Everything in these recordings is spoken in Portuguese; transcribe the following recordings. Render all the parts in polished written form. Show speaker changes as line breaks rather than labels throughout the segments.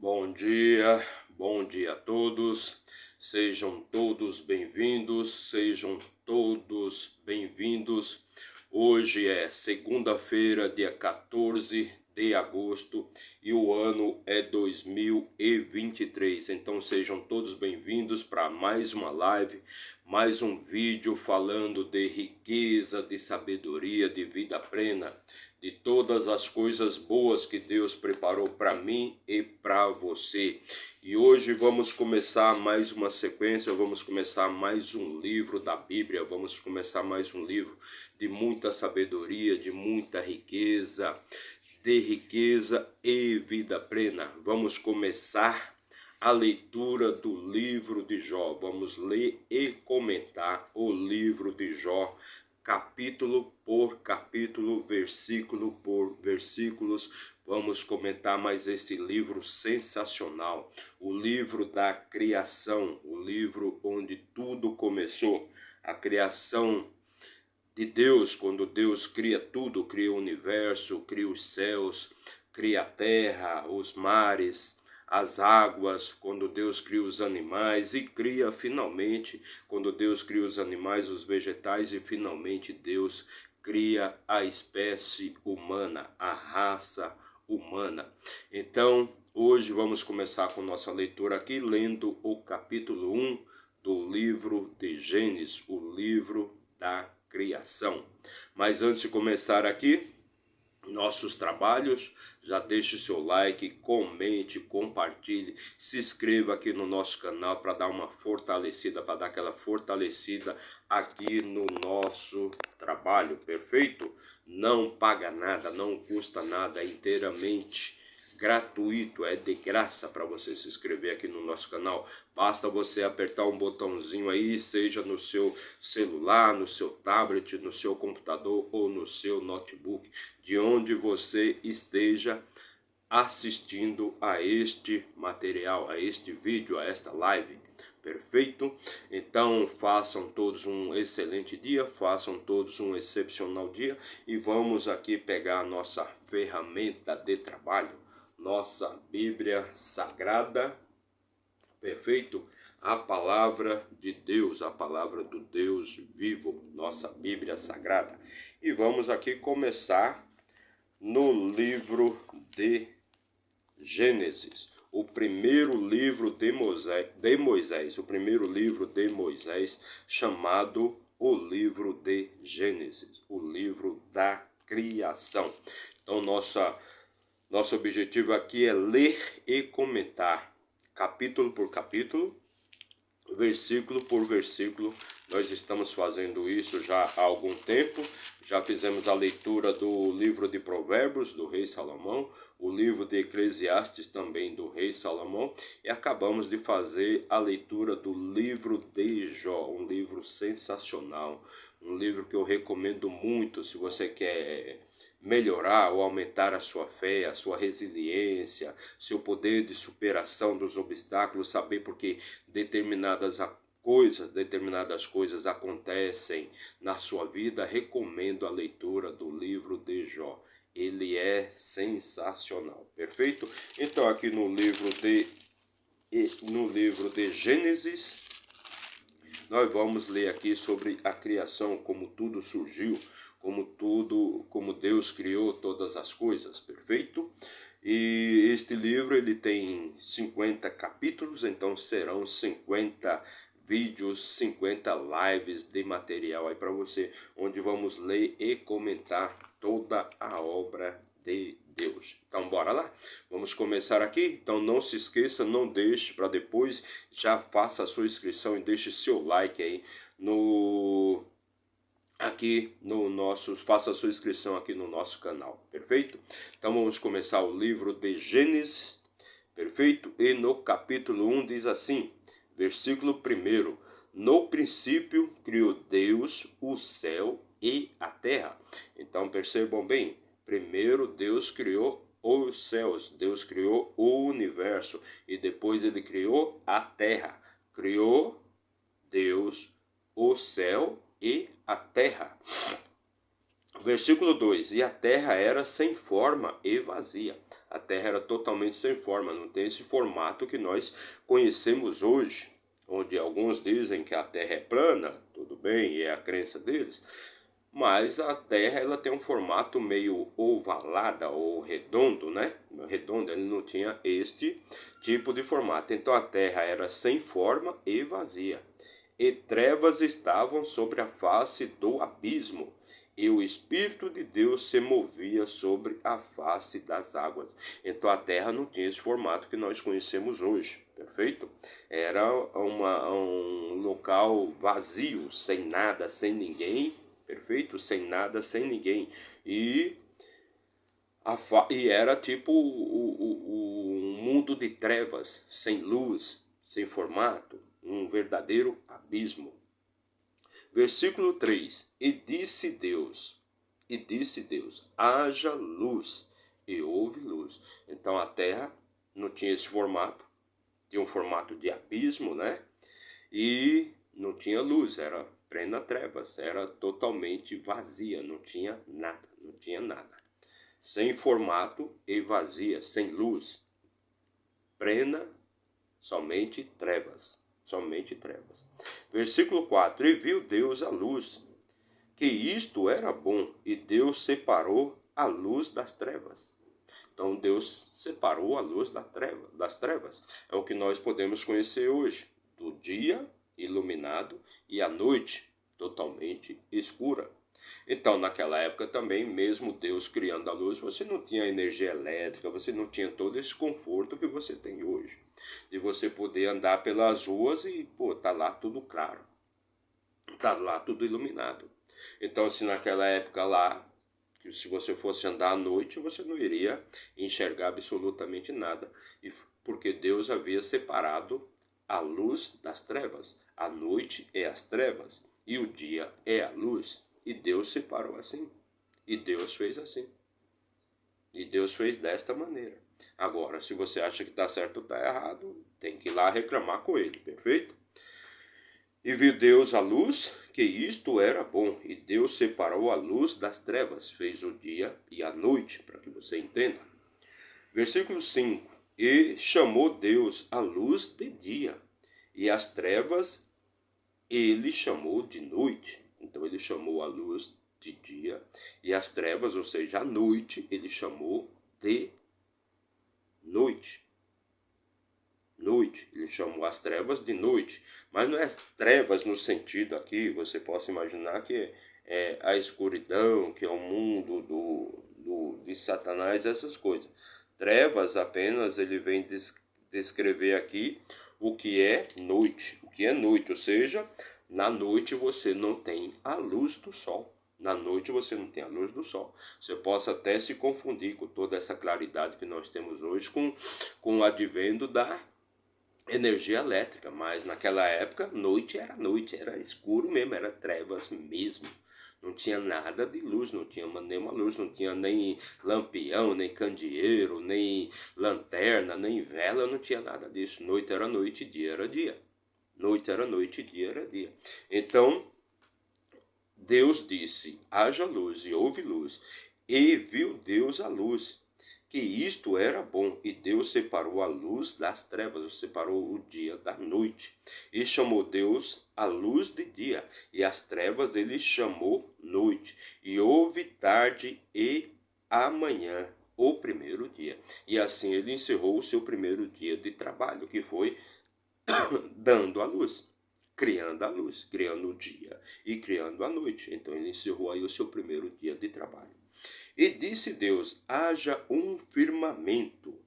Bom dia a todos, sejam todos bem-vindos. Hoje é segunda-feira, dia 14 de agosto e o ano é 2023. Então sejam todos bem-vindos para mais uma live, mais um vídeo falando de riqueza, de sabedoria, de vida plena, de todas as coisas boas que Deus preparou para mim e para você. E hoje vamos começar mais uma sequência, vamos começar mais um livro da Bíblia, vamos começar mais um livro de muita sabedoria, de muita riqueza, e vida plena. Vamos começar a leitura do livro de Jó. Vamos ler e comentar o livro de Jó, capítulo por capítulo, versículo por versículos. Vamos comentar mais esse livro sensacional, o livro da criação, o livro onde tudo começou, a criação de Deus. Quando Deus cria tudo, cria o universo, cria os céus, cria a terra, os mares, as águas, quando Deus cria os animais e cria finalmente, quando Deus cria os animais, os vegetais e finalmente Deus cria a espécie humana, a raça humana. Então, hoje vamos começar com nossa leitura aqui, lendo o capítulo 1 do livro de Gênesis, o livro da criação. Mas antes de começar aqui nossos trabalhos, já deixe seu like, comente, compartilhe, se inscreva aqui no nosso canal para dar uma fortalecida, para dar aquela fortalecida aqui no nosso trabalho, perfeito? Não paga nada, não custa nada, é inteiramente gratuito, é de graça para você se inscrever aqui no nosso canal. Basta você apertar um botãozinho aí, seja no seu celular, no seu tablet, no seu computador ou no seu notebook, de onde você esteja assistindo a este material, a este vídeo, a esta live. Perfeito? Então façam todos um excelente dia, façam todos um excepcional dia e vamos aqui pegar a nossa ferramenta de trabalho, nossa Bíblia Sagrada, perfeito? A palavra de Deus, a palavra do Deus vivo, nossa Bíblia Sagrada. E vamos aqui começar no livro de Gênesis, o primeiro livro de Moisés, o primeiro livro de Moisés, chamado o livro de Gênesis, o livro da criação. Então nosso objetivo aqui é ler e comentar, capítulo por capítulo, versículo por versículo. Nós estamos fazendo isso já há algum tempo. Já fizemos a leitura do livro de Provérbios, do rei Salomão, o livro de Eclesiastes, também do rei Salomão, e acabamos de fazer a leitura do livro de Jó, um livro sensacional, um livro que eu recomendo muito se você quer melhorar ou aumentar a sua fé, a sua resiliência, seu poder de superação dos obstáculos, saber porque determinadas coisas acontecem na sua vida. Recomendo a leitura do livro de Jó. Ele é sensacional, perfeito? Então aqui no livro de Gênesis, nós vamos ler aqui sobre a criação, como tudo surgiu, como Deus criou todas as coisas, perfeito? E este livro ele tem 50 capítulos, então serão 50 vídeos, 50 lives de material aí para você, onde vamos ler e comentar toda a obra de Deus. Então bora lá, vamos começar aqui. Então não se esqueça, não deixe para depois, já faça a sua inscrição e deixe seu like aí faça a sua inscrição aqui no nosso canal, perfeito? Então vamos começar o livro de Gênesis, perfeito? E no capítulo 1 diz assim, versículo 1: no princípio criou Deus o céu e a terra. Então percebam bem, primeiro Deus criou os céus, Deus criou o universo e depois ele criou a terra. Criou Deus o céu e a terra. Versículo 2: E a terra era sem forma e vazia. A terra era totalmente sem forma, não tem esse formato que nós conhecemos hoje, onde alguns dizem que a terra é plana, tudo bem, é a crença deles, mas a terra ela tem um formato meio ovalada ou redondo, né? Redondo, ele não tinha este tipo de formato. Então a terra era sem forma e vazia, e trevas estavam sobre a face do abismo, e o Espírito de Deus se movia sobre a face das águas. Então a terra não tinha esse formato que nós conhecemos hoje, perfeito? Era um local vazio, sem nada, sem ninguém, perfeito? Sem nada, sem ninguém. E era tipo um mundo de trevas, sem luz, sem formato, um verdadeiro abismo. Versículo 3: e disse Deus, haja luz, e houve luz. Então a terra não tinha esse formato, tinha um formato de abismo, né? E não tinha luz, era plena trevas, era totalmente vazia, não tinha nada, não tinha nada. Sem formato e vazia, sem luz, plena, somente trevas, somente trevas. Versículo 4: E viu Deus a luz, que isto era bom, e Deus separou a luz das trevas. Então Deus separou a luz das trevas. É o que nós podemos conhecer hoje, do dia iluminado e a noite totalmente escura. Então, naquela época também, mesmo Deus criando a luz, você não tinha energia elétrica, você não tinha todo esse conforto que você tem hoje. De você poder andar pelas ruas e, tá lá tudo claro. Tá lá tudo iluminado. Então, se naquela época lá, que se você fosse andar à noite, você não iria enxergar absolutamente nada, porque Deus havia separado a luz das trevas. A noite é as trevas e o dia é a luz. E Deus separou assim. E Deus fez assim. E Deus fez desta maneira. Agora, se você acha que está certo ou está errado, tem que ir lá reclamar com ele, perfeito? E viu Deus a luz, que isto era bom, e Deus separou a luz das trevas, fez o dia e a noite, para que você entenda. Versículo 5: E chamou Deus a luz de dia, e as trevas ele chamou de noite. Então ele chamou a luz de dia, e as trevas, ou seja, a noite, ele chamou de noite. Noite, ele chamou as trevas de noite, mas não é as trevas no sentido aqui, você possa imaginar que é a escuridão, que é o mundo de Satanás, essas coisas. Trevas apenas ele vem descrever aqui o que é noite, ou seja, na noite você não tem a luz do sol. Na noite você não tem a luz do sol. Você possa até se confundir com toda essa claridade que nós temos hoje com o advento da energia elétrica, mas naquela época noite, era escuro mesmo, era trevas mesmo. Não tinha nada de luz, não tinha nenhuma luz, não tinha nem lampião, nem candeeiro, nem lanterna, nem vela, não tinha nada disso. Noite era noite, dia era dia. Noite era noite, dia era dia. Então, Deus disse, haja luz, e houve luz. E viu Deus a luz, que isto era bom, e Deus separou a luz das trevas, separou o dia da noite. E chamou Deus a luz de dia, e as trevas ele chamou noite. E houve tarde e amanhã, o primeiro dia. E assim ele encerrou o seu primeiro dia de trabalho, que foi dando a luz, criando o dia e criando a noite. Então ele encerrou aí o seu primeiro dia de trabalho. E disse Deus, haja um firmamento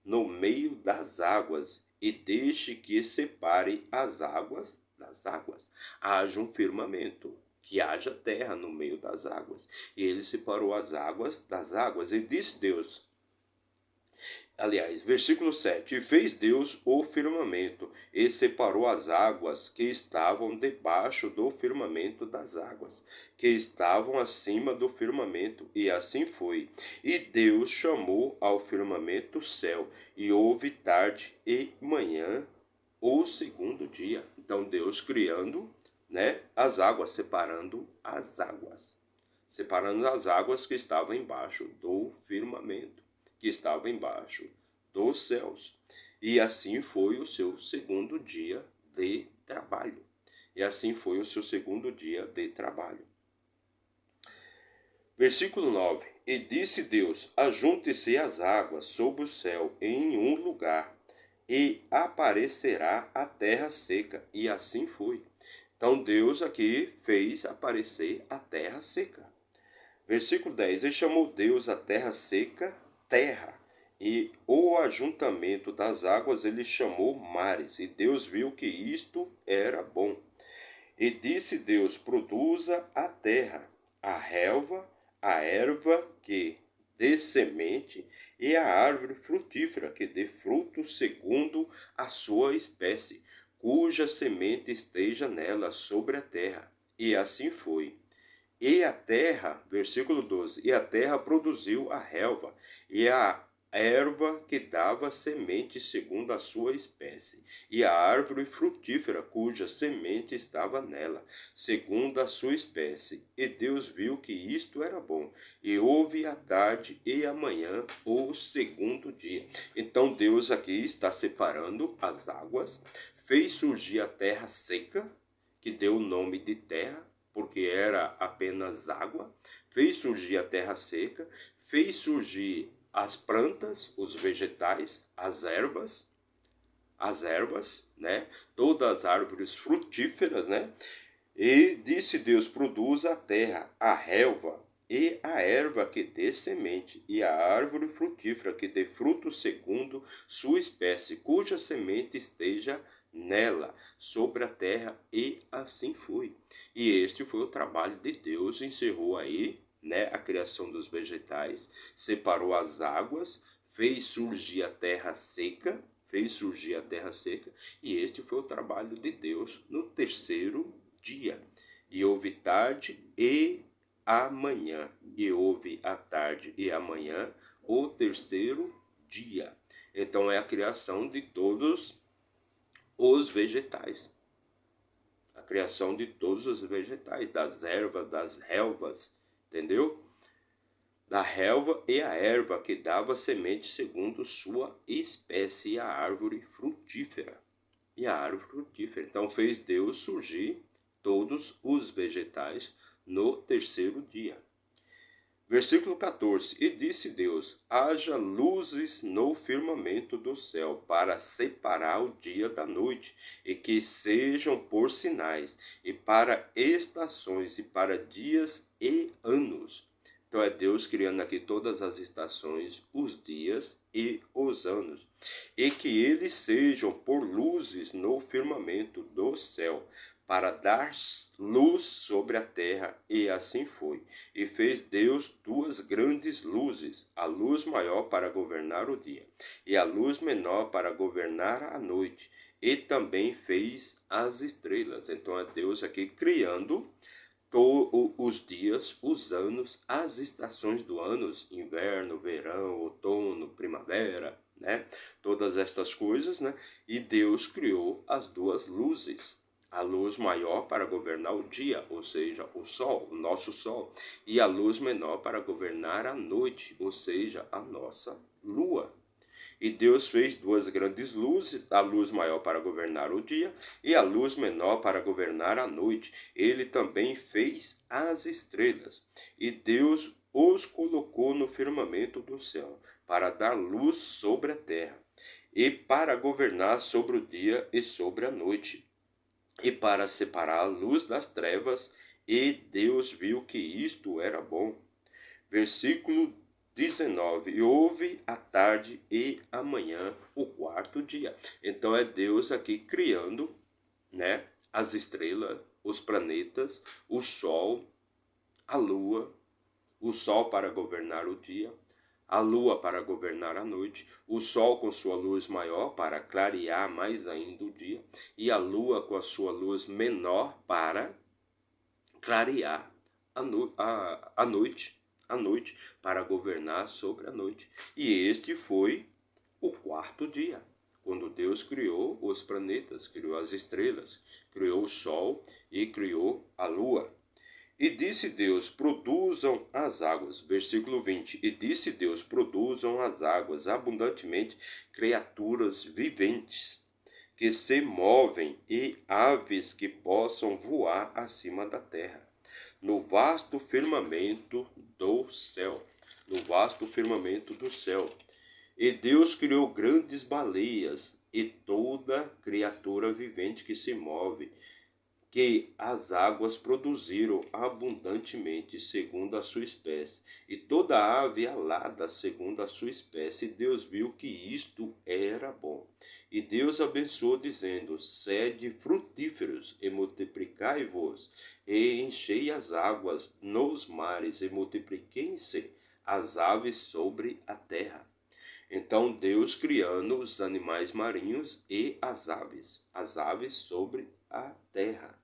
no meio das águas, e deixe que separe as águas das águas. Haja um firmamento, que haja terra no meio das águas. E ele separou as águas das águas. E disse Deus, aliás, versículo 7: E fez Deus o firmamento, e separou as águas que estavam debaixo do firmamento das águas, que estavam acima do firmamento, e assim foi. E Deus chamou ao firmamento céu, e houve tarde e manhã, o segundo dia. Então Deus criando, né, as águas, separando as águas. separando as águas que estavam embaixo do firmamento, que estava embaixo dos céus. E assim foi o seu segundo dia de trabalho. E assim foi o seu segundo dia de trabalho. Versículo 9. E disse Deus: ajunte-se as águas sob o céu em um lugar, e aparecerá a terra seca. E assim foi. Então Deus aqui fez aparecer a terra seca. Versículo 10. E chamou Deus a terra seca, terra, e o ajuntamento das águas ele chamou mares. E Deus viu que isto era bom. E disse Deus: produza a terra, a relva, a erva que dê semente, e a árvore frutífera que dê fruto segundo a sua espécie, cuja semente esteja nela sobre a terra. E assim foi. E a terra, versículo 12, e a terra produziu a relva, e a erva que dava semente segundo a sua espécie, e a árvore frutífera cuja semente estava nela, segundo a sua espécie. E Deus viu que isto era bom, e houve a tarde e a manhã o segundo dia. Então Deus aqui está separando as águas, fez surgir a terra seca, que deu o nome de terra, porque era apenas água, fez surgir a terra seca, fez surgir as plantas, os vegetais, as ervas, né? Todas as árvores frutíferas, né? E disse Deus: produza a terra, a relva, e a erva que dê semente, e a árvore frutífera que dê fruto segundo sua espécie, cuja semente esteja nela, sobre a terra, e assim foi. E este foi o trabalho de Deus, encerrou aí, né, a criação dos vegetais, separou as águas, fez surgir a terra seca, e este foi o trabalho de Deus no terceiro dia. E houve tarde e amanhã, e houve a tarde e amanhã, o terceiro dia. Então é a criação de todos os vegetais. A criação de todos os vegetais, das ervas, das relvas, entendeu? Da relva e a erva que dava semente segundo sua espécie, e a árvore frutífera. Então fez Deus surgir todos os vegetais no terceiro dia. Versículo 14. E disse Deus: haja luzes no firmamento do céu para separar o dia da noite, e que sejam por sinais, e para estações, e para dias e anos. Então é Deus criando aqui todas as estações, os dias e os anos, e que eles sejam por luzes no firmamento do céu, para dar luz sobre a terra. E assim foi. E fez Deus duas grandes luzes, a luz maior para governar o dia, e a luz menor para governar a noite. E também fez as estrelas. Então é Deus aqui criando os dias, os anos, as estações do ano, inverno, verão, outono, primavera, né? Todas estas coisas, né? E Deus criou as duas luzes. A luz maior para governar o dia, ou seja, o sol, o nosso sol, e a luz menor para governar a noite, ou seja, a nossa lua. E Deus fez duas grandes luzes, a luz maior para governar o dia e a luz menor para governar a noite. Ele também fez as estrelas. E Deus os colocou no firmamento do céu, para dar luz sobre a terra, e para governar sobre o dia e sobre a noite, e para separar a luz das trevas. E Deus viu que isto era bom. Versículo 19. E houve a tarde e amanhã, o quarto dia. Então é Deus aqui criando, né, as estrelas, os planetas, o sol, a lua, o sol para governar o dia, a lua para governar a noite, o sol com sua luz maior para clarear mais ainda o dia, e a lua com a sua luz menor para clarear a noite, para governar sobre a noite. E este foi o quarto dia, quando Deus criou os planetas, criou as estrelas, criou o sol e criou a lua. E disse Deus, produzam as águas. Versículo 20. E disse Deus, produzam as águas abundantemente criaturas viventes que se movem e aves que possam voar acima da terra, no vasto firmamento do céu. No vasto firmamento do céu. E Deus criou grandes baleias e toda criatura vivente que se move, que as águas produziram abundantemente segundo a sua espécie, e toda ave alada segundo a sua espécie. E Deus viu que isto era bom. E Deus abençoou, dizendo: sede frutíferos, e multiplicai-vos, e enchei as águas nos mares, e multipliquem-se as aves sobre a terra. Então Deus criando os animais marinhos e as aves sobre a terra.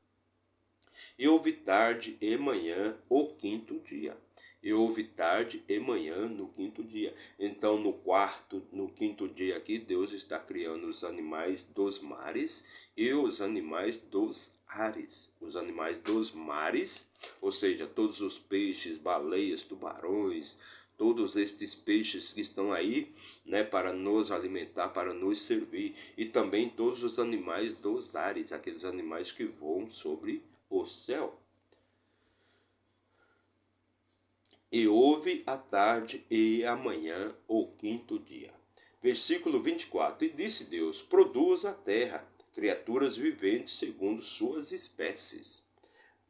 E houve tarde e manhã o quinto dia. E houve tarde e manhã no quinto dia. Então, no quinto dia aqui, Deus está criando os animais dos mares e os animais dos ares. Os animais dos mares, ou seja, todos os peixes, baleias, tubarões, todos estes peixes que estão aí, né, para nos alimentar, para nos servir, e também todos os animais dos ares, aqueles animais que voam sobre o céu. E houve a tarde e a manhã o quinto dia. Versículo 24. E disse Deus: produz a terra criaturas viventes segundo suas espécies,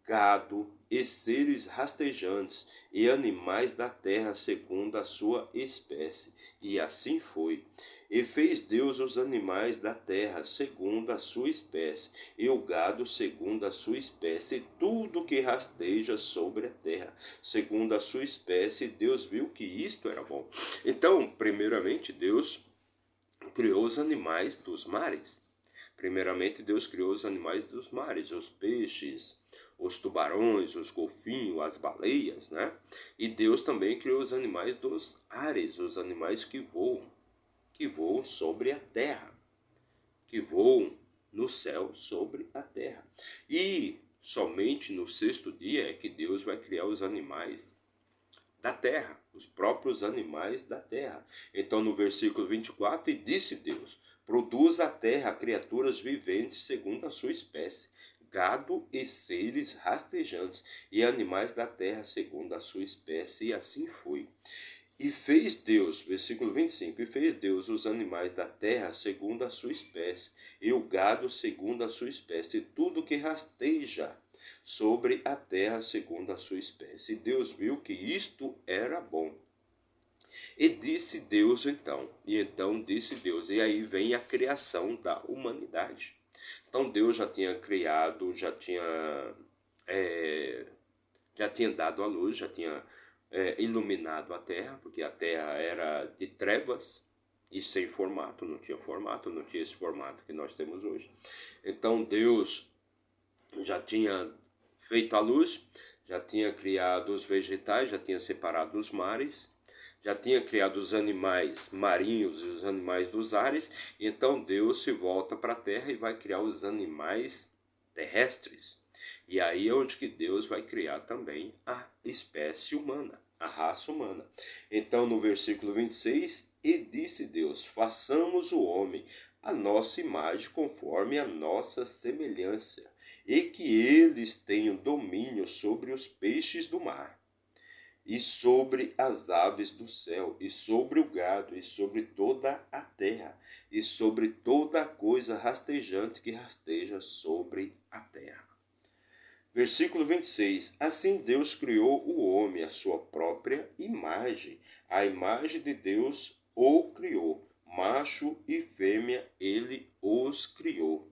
gado e seres rastejantes e animais da terra segundo a sua espécie. E assim foi. E fez Deus os animais da terra segundo a sua espécie, e o gado segundo a sua espécie, e tudo que rasteja sobre a terra segundo a sua espécie. Deus viu que isto era bom. Então, primeiramente, Deus criou os animais dos mares. Primeiramente, Deus criou os animais dos mares, os peixes, os tubarões, os golfinhos, as baleias, né? E Deus também criou os animais dos ares, os animais que voam sobre a terra, que voam no céu sobre a terra. E somente no sexto dia é que Deus vai criar os animais da terra, os próprios animais da terra. Então, no versículo 24, e disse Deus: produz a terra criaturas viventes segundo a sua espécie, gado e seres rastejantes, e animais da terra segundo a sua espécie. E assim foi. E fez Deus, versículo 25, e fez Deus os animais da terra segundo a sua espécie, e o gado segundo a sua espécie, e tudo que rasteja sobre a terra segundo a sua espécie. E Deus viu que isto era bom. E disse Deus então disse Deus, e aí vem a criação da humanidade. Então Deus já tinha criado, já tinha dado a luz, já tinha iluminado a terra, porque a terra era de trevas e sem formato, não tinha esse formato que nós temos hoje. Então Deus já tinha feito a luz, já tinha criado os vegetais, já tinha separado os mares, já tinha criado os animais marinhos e os animais dos ares. Então Deus se volta para a terra e vai criar os animais terrestres. E aí é onde que Deus vai criar também a espécie humana, a raça humana. Então no versículo 26, e disse Deus: façamos o homem a nossa imagem conforme a nossa semelhança, e que eles tenham domínio sobre os peixes do mar, e sobre as aves do céu, e sobre o gado, e sobre toda a terra, e sobre toda coisa rastejante que rasteja sobre a terra. Versículo 26. Assim Deus criou o homem à sua própria imagem. A imagem de Deus o criou. Macho e fêmea ele os criou.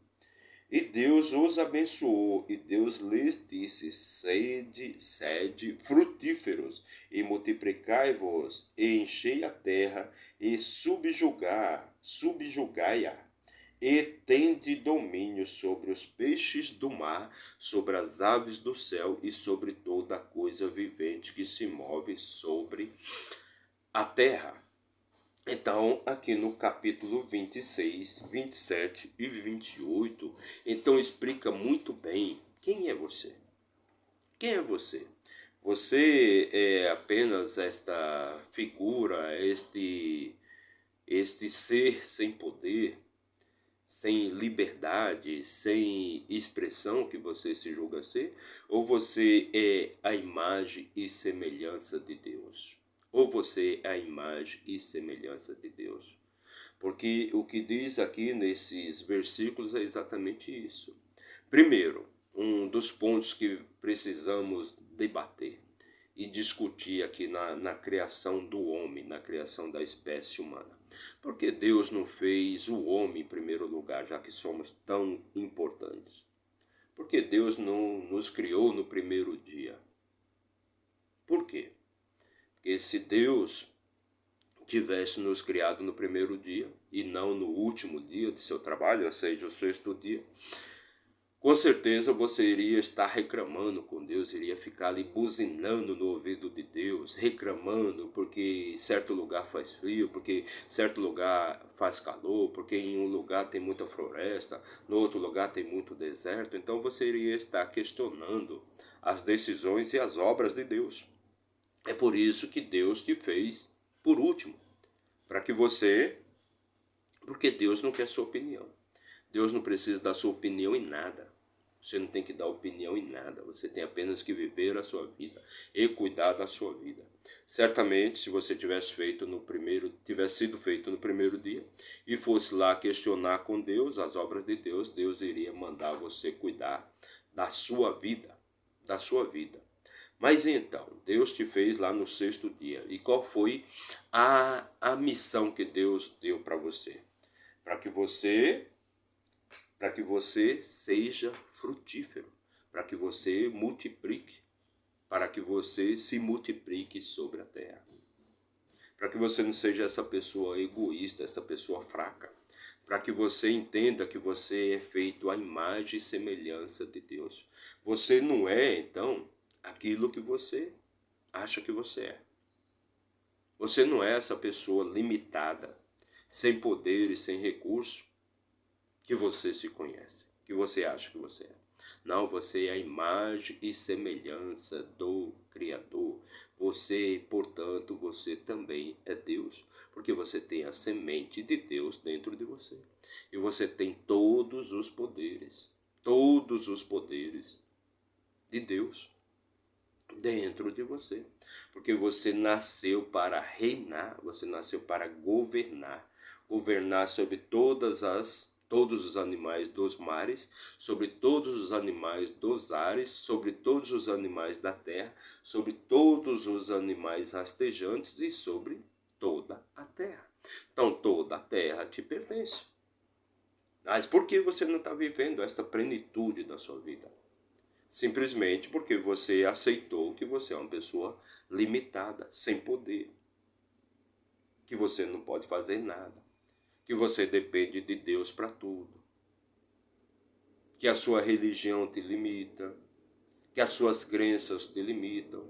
E Deus os abençoou, e Deus lhes disse: sede frutíferos, e multiplicai-vos, e enchei a terra, e subjugai-a, e tende domínio sobre os peixes do mar, sobre as aves do céu, e sobre toda coisa vivente que se move sobre a terra. Então, aqui no capítulo 26, 27 e 28, então explica muito bem quem é você. Quem é você? Você é apenas esta figura, este ser sem poder, sem liberdade, sem expressão que você se julga ser? Ou você é a imagem e semelhança de Deus? Ou você é a imagem e semelhança de Deus? Porque o que diz aqui nesses versículos é exatamente isso. Primeiro, um dos pontos que precisamos debater e discutir aqui na criação do homem, na criação da espécie humana. Por que Deus não fez o homem em primeiro lugar, já que somos tão importantes? Por que Deus não nos criou no primeiro dia? Por quê? Porque se Deus tivesse nos criado no primeiro dia e não no último dia de seu trabalho, ou seja, o sexto dia, com certeza você iria estar reclamando com Deus, iria ficar ali buzinando no ouvido de Deus, reclamando porque certo lugar faz frio, porque certo lugar faz calor, porque em um lugar tem muita floresta, no outro lugar tem muito deserto. Então você iria estar questionando as decisões e as obras de Deus. É por isso que Deus te fez por último, para que você, porque Deus não quer sua opinião. Deus não precisa da sua opinião em nada. Você não tem que dar opinião em nada. Você tem apenas que viver a sua vida e cuidar da sua vida. Certamente, se você tivesse sido feito no primeiro dia e fosse lá questionar com Deus as obras de Deus, Deus iria mandar você cuidar da sua vida, da sua vida. Mas então, Deus te fez lá no sexto dia. E qual foi a missão que Deus deu para você? Para que você seja frutífero, para que você multiplique, para que você se multiplique sobre a terra. Para que você não seja essa pessoa egoísta, essa pessoa fraca. Para que você entenda que você é feito à imagem e semelhança de Deus. Você não é, então, aquilo que você acha que você é. Você não é essa pessoa limitada, sem poder e sem recurso, que você se conhece, que você acha que você é. Não, você é a imagem e semelhança do Criador. Você, portanto, você também é Deus, porque você tem a semente de Deus dentro de você. E você tem todos os poderes de Deus dentro de você. Porque você nasceu para reinar, você nasceu para governar sobre todos os animais dos mares, sobre todos os animais dos ares, sobre todos os animais da terra, sobre todos os animais rastejantes e sobre toda a terra. Então toda a terra te pertence. Mas por que você não está vivendo essa plenitude da sua vida? Simplesmente porque você aceitou que você é uma pessoa limitada, sem poder, que você não pode fazer nada, que você depende de Deus para tudo, que a sua religião te limita, que as suas crenças te limitam,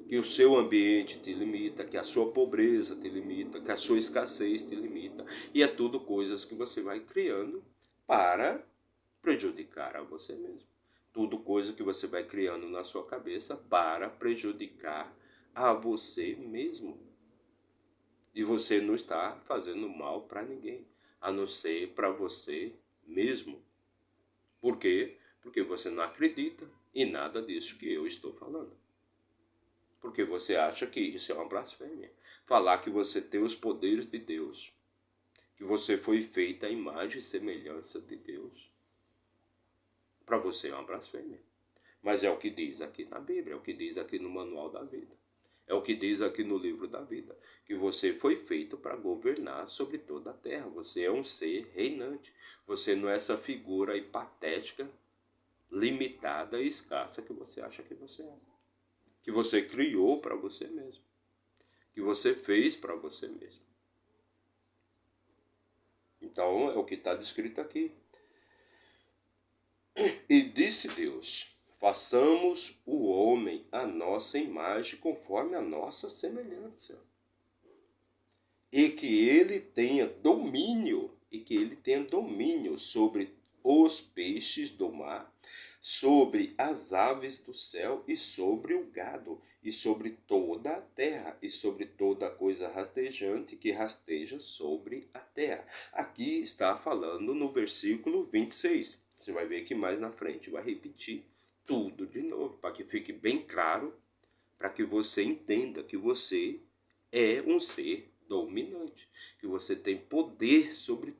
que o seu ambiente te limita, que a sua pobreza te limita, que a sua escassez te limita. E é tudo coisas que você vai criando para prejudicar a você mesmo. Tudo coisa que você vai criando na sua cabeça para prejudicar a você mesmo. E você não está fazendo mal para ninguém, a não ser para você mesmo. Por quê? Porque você não acredita em nada disso que eu estou falando. Porque você acha que isso é uma blasfêmia. Falar que você tem os poderes de Deus, que você foi feita à imagem e semelhança de Deus, para você é uma blasfêmia. Mas é o que diz aqui na Bíblia, é o que diz aqui no Manual da Vida. É o que diz aqui no Livro da Vida, que você foi feito para governar sobre toda a terra. Você é um ser reinante. Você não é essa figura aí patética, limitada e escassa que você acha que você é. Que você criou para você mesmo. Que você fez para você mesmo. Então é o que está descrito aqui. E disse Deus: façamos o homem à nossa imagem, conforme a nossa semelhança. E que ele tenha domínio sobre os peixes do mar, sobre as aves do céu e sobre o gado, e sobre toda a terra, e sobre toda coisa rastejante que rasteja sobre a terra. Aqui está falando no versículo 26. Você vai ver que mais na frente vai repetir tudo de novo, para que fique bem claro, para que você entenda que você é um ser dominante, que você tem poder sobre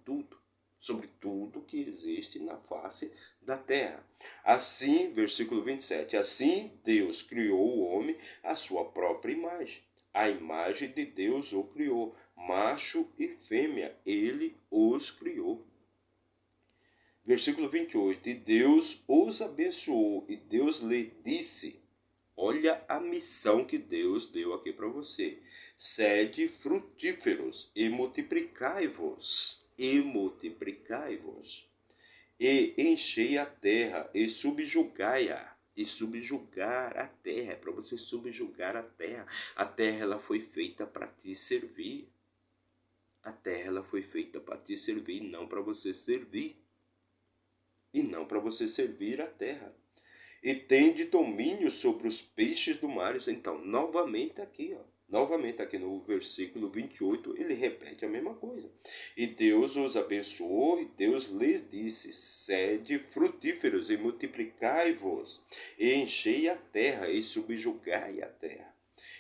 tudo que existe na face da terra. Assim, versículo 27, assim Deus criou o homem à sua própria imagem. A imagem de Deus o criou, macho e fêmea, ele os criou. Versículo 28, e Deus os abençoou, e Deus lhe disse, olha a missão que Deus deu aqui para você. Sede frutíferos e multiplicai-vos, e enchei a terra e subjugai-a. E subjugar a terra, é para você subjugar a terra. A terra ela foi feita para te servir. A terra ela foi feita para te servir, não para você servir. E não para você servir a terra. E tende domínio sobre os peixes do mar. Então, novamente aqui no versículo 28, ele repete a mesma coisa. E Deus os abençoou, e Deus lhes disse, sede frutíferos e multiplicai-vos, e enchei a terra, e subjugai a terra.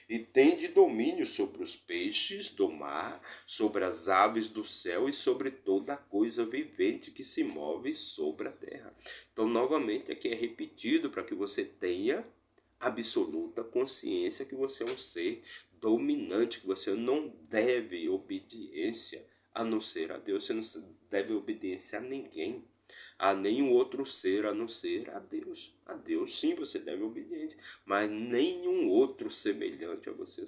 E tende domínio sobre os peixes do mar, sobre as aves do céu e sobre toda coisa vivente que se move sobre a terra. Então, novamente, aqui é repetido para que você tenha absoluta consciência que você é um ser dominante, que você não deve obediência a não ser a Deus, você não deve obediência a ninguém, a nenhum outro ser a não ser a Deus. A Deus sim você deve obediência, mas nenhum outro semelhante a você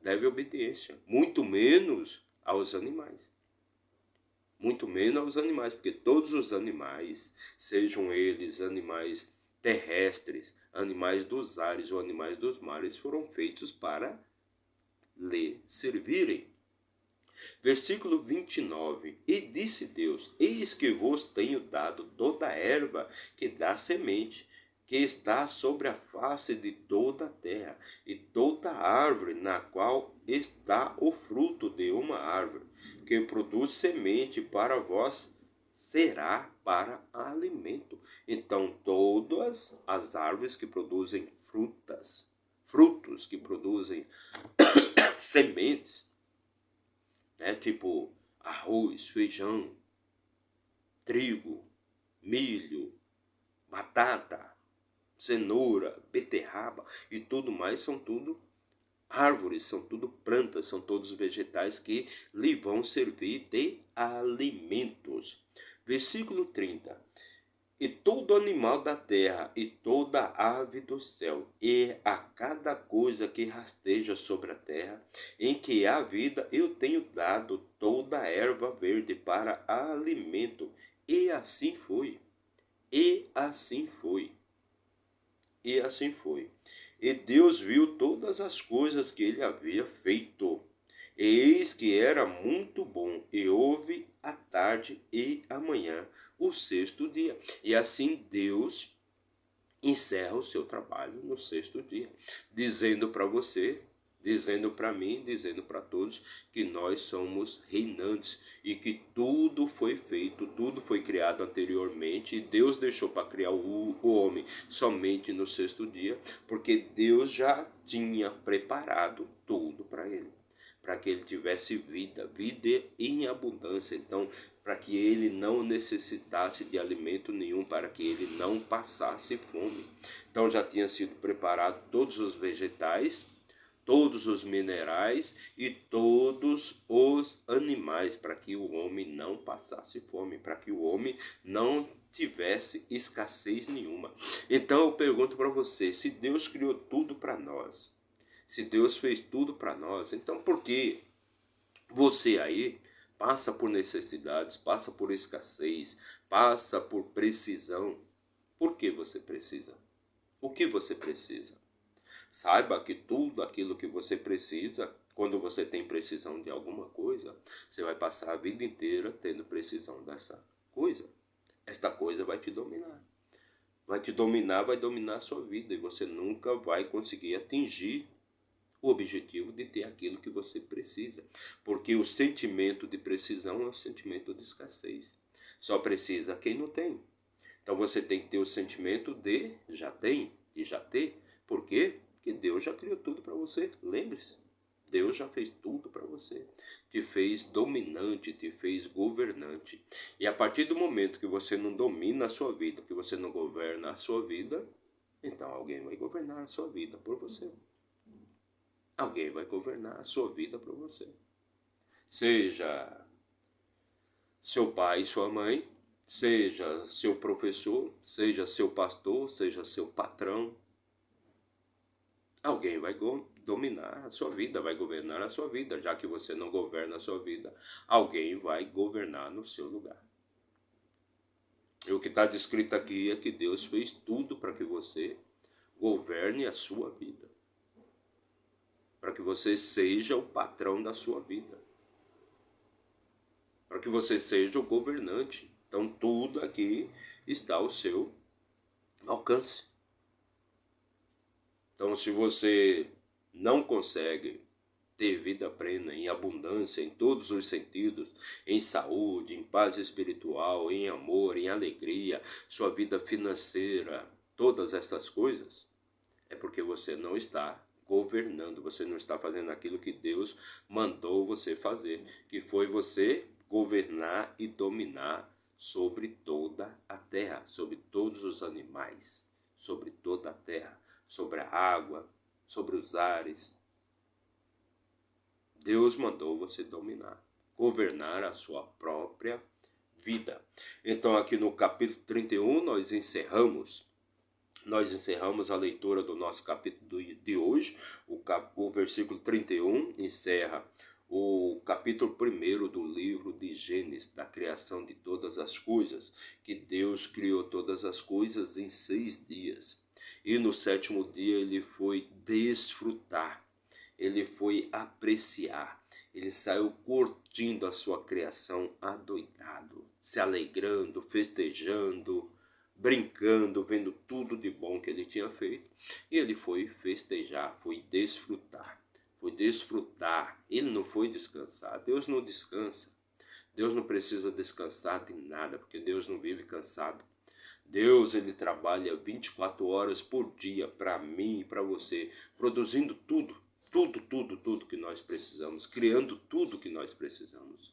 deve obediência, muito menos aos animais. Muito menos aos animais, porque todos os animais, sejam eles animais terrestres, animais dos ares ou animais dos mares, foram feitos para lhe servirem. Versículo 29. E disse Deus, eis que vos tenho dado toda a erva que dá semente, que está sobre a face de toda a terra, e toda árvore na qual está o fruto de uma árvore, que produz semente para vós, será para alimento. Então todas as árvores que produzem frutos que produzem sementes, tipo arroz, feijão, trigo, milho, batata, cenoura, beterraba e tudo mais, são tudo árvores, são tudo plantas, são todos vegetais que lhe vão servir de alimentos. Versículo 30. E todo animal da terra, e toda ave do céu, e a cada coisa que rasteja sobre a terra, em que há vida, eu tenho dado toda a erva verde para alimento. E assim foi. E assim foi. E assim foi. E Deus viu todas as coisas que ele havia feito. E eis que era muito bom, e houve a tarde e a manhã, o sexto dia. E assim Deus encerra o seu trabalho no sexto dia, dizendo para você, dizendo para mim, dizendo para todos que nós somos reinantes e que tudo foi feito, tudo foi criado anteriormente, e Deus deixou para criar o homem somente no sexto dia, porque Deus já tinha preparado tudo para ele, para que ele tivesse vida em abundância. Então, para que ele não necessitasse de alimento nenhum, para que ele não passasse fome. Então já tinha sido preparado todos os vegetais, todos os minerais e todos os animais, para que o homem não passasse fome, para que o homem não tivesse escassez nenhuma. Então eu pergunto para você, se Deus criou tudo para nós, se Deus fez tudo para nós, então por que você aí passa por necessidades, passa por escassez, passa por precisão? Por que você precisa? O que você precisa? Saiba que tudo aquilo que você precisa, quando você tem precisão de alguma coisa, você vai passar a vida inteira tendo precisão dessa coisa. esta coisa vai te dominar. Vai te dominar, vai dominar a sua vida, e você nunca vai conseguir atingir o objetivo de ter aquilo que você precisa. Porque o sentimento de precisão é o sentimento de escassez. Só precisa quem não tem. Então você tem que ter o sentimento de já tem e já ter. Por quê? Porque Deus já criou tudo para você. Lembre-se. Deus já fez tudo para você. Te fez dominante, te fez governante. E a partir do momento que você não domina a sua vida, que você não governa a sua vida, então alguém vai governar a sua vida por você. Alguém vai governar a sua vida por você. Seja seu pai e sua mãe, seja seu professor, seja seu pastor, seja seu patrão. Alguém vai dominar a sua vida, vai governar a sua vida. Já que você não governa a sua vida, alguém vai governar no seu lugar. E o que está descrito aqui é que Deus fez tudo para que você governe a sua vida. Para que você seja o patrão da sua vida. Para que você seja o governante. Então tudo aqui está ao seu alcance. Então se você não consegue ter vida plena, em abundância, em todos os sentidos, em saúde, em paz espiritual, em amor, em alegria, sua vida financeira, todas essas coisas, é porque você não está governando, você não está fazendo aquilo que Deus mandou você fazer, que foi você governar e dominar sobre toda a terra, sobre todos os animais, sobre toda a terra, sobre a água, sobre os ares. Deus mandou você dominar, governar a sua própria vida. Então aqui no capítulo 31 nós encerramos a leitura do nosso capítulo de hoje. O versículo 31 encerra o capítulo 1 do livro de Gênesis, da criação de todas as coisas, que Deus criou todas as coisas em 6 dias. E no 7º dia ele foi desfrutar, ele foi apreciar, ele saiu curtindo a sua criação adoidado, se alegrando, festejando, brincando, vendo tudo de bom que ele tinha feito. E ele foi festejar, foi desfrutar. Ele não foi descansar. Deus não descansa. Deus não precisa descansar de nada, porque Deus não vive cansado. Deus, ele trabalha 24 horas por dia para mim e para você, produzindo tudo que nós precisamos, criando tudo que nós precisamos.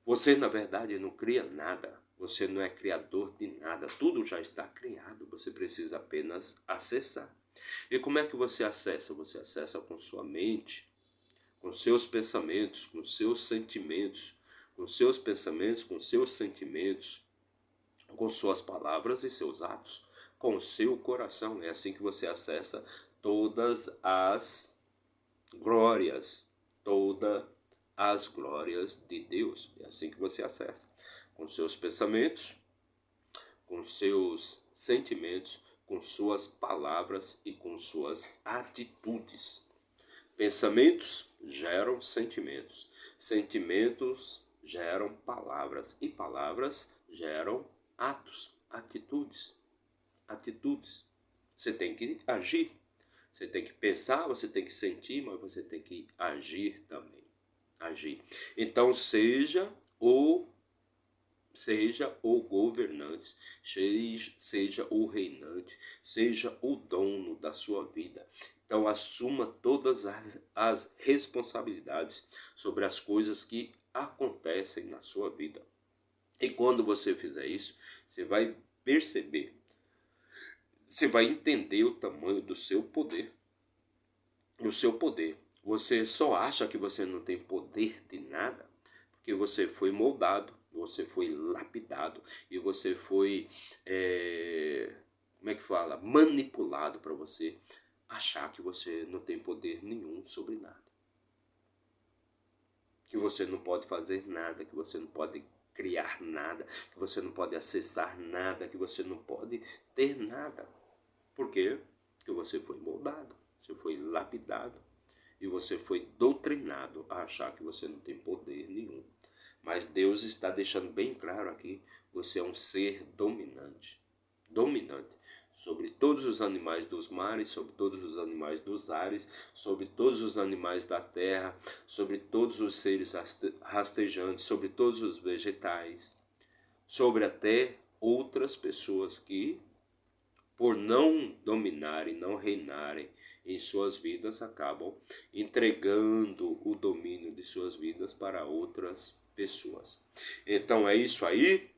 Você, na verdade, não cria nada. Você não é criador de nada. Tudo já está criado. Você precisa apenas acessar. E como é que você acessa? Você acessa com sua mente, com seus pensamentos, com seus sentimentos, com seus pensamentos, com seus sentimentos, com suas palavras e seus atos, com o seu coração. É assim que você acessa todas as glórias, as glórias de Deus. É assim que você acessa, com seus pensamentos, com seus sentimentos, com suas palavras e com suas atitudes. Pensamentos geram sentimentos, sentimentos geram palavras e palavras geram atos, atitudes. Você tem que agir. Você tem que pensar, você tem que sentir, mas você tem que agir também. Agir. Então seja o governante, seja o reinante, seja o dono da sua vida. Então assuma todas as responsabilidades sobre as coisas que acontecem na sua vida. E quando você fizer isso, você vai perceber, você vai entender o tamanho do seu poder. O seu poder. Você só acha que você não tem poder de nada porque você foi moldado, você foi lapidado e você foi, manipulado para você achar que você não tem poder nenhum sobre nada. Que você não pode fazer nada, que você não pode criar nada, que você não pode acessar nada, que você não pode ter nada. Por quê? Porque você foi moldado, você foi lapidado e você foi doutrinado a achar que você não tem poder nenhum. Mas Deus está deixando bem claro aqui, Você é um ser dominante. Dominante. Sobre todos os animais dos mares, sobre todos os animais dos ares, sobre todos os animais da terra, sobre todos os seres rastejantes, sobre todos os vegetais, sobre até outras pessoas que, por não dominarem, não reinarem em suas vidas, acabam entregando o domínio de suas vidas para outras pessoas. Então é isso aí.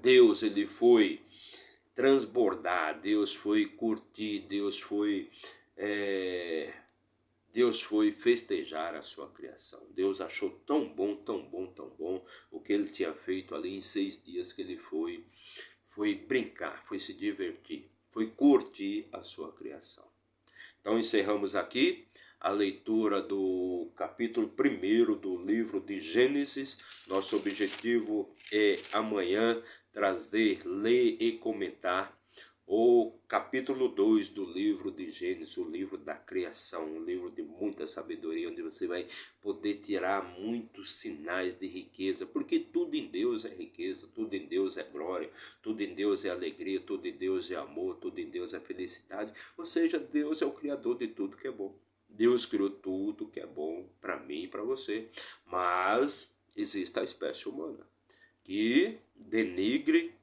Deus, ele foi transbordar, Deus foi curtir, Deus foi festejar a sua criação. Deus achou tão bom, tão bom, tão bom o que ele tinha feito ali em 6 dias, que ele foi brincar, foi se divertir, foi curtir a sua criação. Então encerramos aqui a leitura do capítulo 1 do livro de Gênesis. Nosso objetivo é amanhã trazer, ler e comentar o capítulo 2 do livro de Gênesis, o livro da criação, um livro de muita sabedoria, onde você vai poder tirar muitos sinais de riqueza, porque tudo em Deus é riqueza, tudo em Deus é glória, tudo em Deus é alegria, tudo em Deus é amor, tudo em Deus é felicidade. Ou seja, Deus é o criador de tudo que é bom. Deus criou tudo que é bom para mim e para você, mas existe a espécie humana que denigre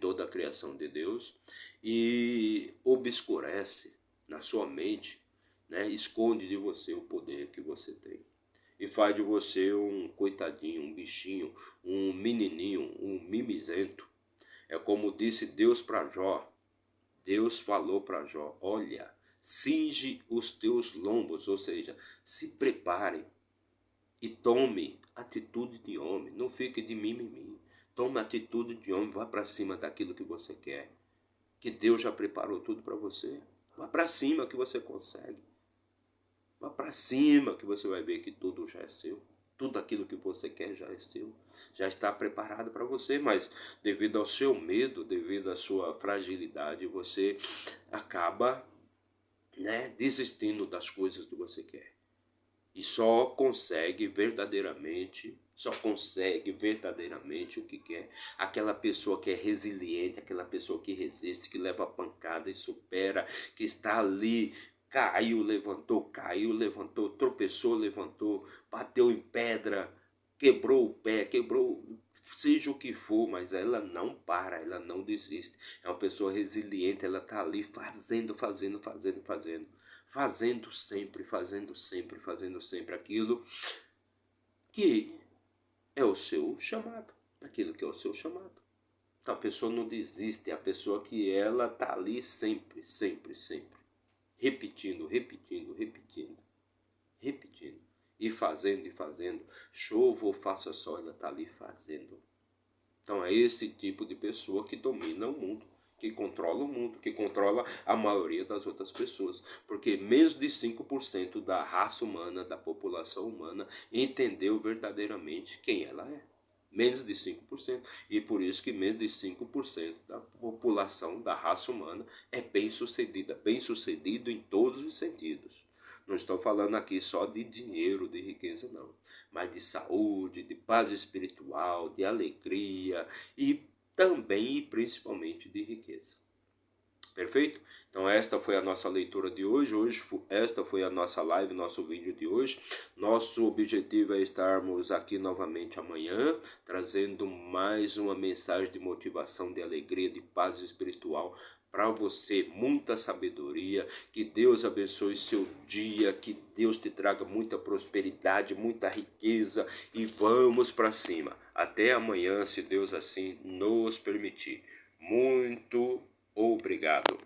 toda a criação de Deus e obscurece na sua mente, né, esconde de você o poder que você tem e faz de você um coitadinho, um bichinho, um menininho, um mimizento. É como disse Deus para Jó. Deus falou para Jó: olha, cinge os teus lombos, ou seja, se prepare e tome atitude de homem, não fique de mimimi. Tome atitude de homem, vá para cima daquilo que você quer, que Deus já preparou tudo para você. Vá para cima que você consegue. Vá para cima que você vai ver que tudo já é seu. Tudo aquilo que você quer já é seu. Já está preparado para você, mas devido ao seu medo, devido à sua fragilidade, você acaba, né, desistindo das coisas que você quer. E só consegue verdadeiramente o que quer aquela pessoa que é resiliente, aquela pessoa que resiste, que leva a pancada e supera, que está ali, caiu, levantou, tropeçou, levantou, bateu em pedra, quebrou o pé, seja o que for, mas ela não para, ela não desiste. É uma pessoa resiliente, ela está ali fazendo sempre aquilo que é o seu chamado, aquilo que é o seu chamado. Então a pessoa não desiste, é a pessoa que ela está ali sempre, repetindo, e fazendo, chova ou faça sol, ela está ali fazendo. Então é esse tipo de pessoa que domina o mundo, que controla o mundo, que controla a maioria das outras pessoas. Porque menos de 5% da raça humana, da população humana, entendeu verdadeiramente quem ela é. Menos de 5%. E por isso que menos de 5% da população da raça humana é bem-sucedido em todos os sentidos. Não estou falando aqui só de dinheiro, de riqueza, não. Mas de saúde, de paz espiritual, de alegria e também e principalmente de riqueza. Perfeito? Então esta foi a nossa leitura de hoje. Esta foi a nossa live, nosso vídeo de hoje. Nosso objetivo é estarmos aqui novamente amanhã, trazendo mais uma mensagem de motivação, de alegria, de paz espiritual para você, muita sabedoria. Que Deus abençoe seu dia, que Deus te traga muita prosperidade, muita riqueza e vamos para cima. Até amanhã, se Deus assim nos permitir. Muito obrigado.